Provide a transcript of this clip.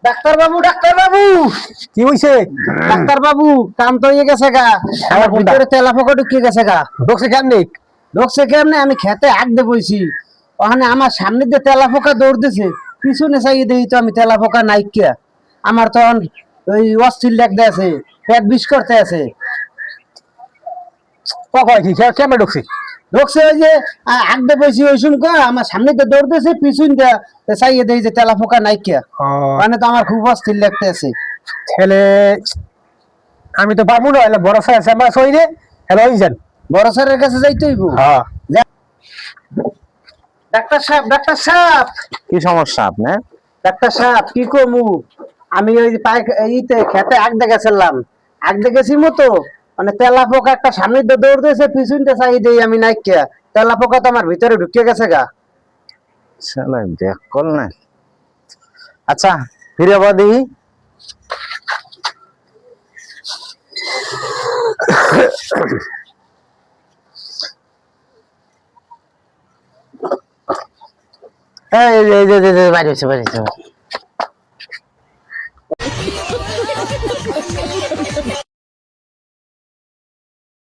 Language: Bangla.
ডাক্তার বাবু কি হইছে? ডাক্তার বাবু কাম তো হয়ে গেছে গা। আমার ভিতরে তেলা পোকা ঢুকে গেছে গা। ঢুকছে কেমনে? ঢুকছে কেমনে? আমি খেতে আগ দিয়ে বইছি, ওখানে আমার সামনে দিয়ে তেলা পোকা দৌড় দিছে, পিছনে চাইয়ে দেখি তো আমি তেলা পোকা নাই কে। আমার তখন ওই অস্থির লাগতে আছে, পেট বিষ করতে আছে। কয় কি কেমনে ঢুকছে? ঢুকছে ওই যে আগ দিয়ে বইছি ওই সময় আমার সামনে দিয়ে দৌড় দিছে, পিছন দিয়ে চাইয়ে দেখি যে তেলা পোকা নাই কে। মানে তো আমার খুব অস্থির লাগতে আছে। ছেলে আমি তো পারবো না, এলা বড় স্যার আছে আমার সইরে হ্যালো ইনজান। বড় স্যারের কাছে যাইতে হইব। হ্যাঁ। ডাক্তার সাহেব কি সমস্যা আপনার? ডাক্তার সাহেব কি কমু, আমি ওই যে ইতে খেতে আগ দেখেছিলাম, আগ দেখেছি মতো মানে তেলা পোকা একটা সামনে দিয়ে দৌড় দিয়েছে, পিছনতে চাই দেই আমি নাইকিয়া, তেলা পোকা তো আমার ভিতরে ঢুকে গেছে গা। শালা দেখ কল না। আচ্ছা ফিরে আবার দেখি। এই যে বাইরে হচ্ছে।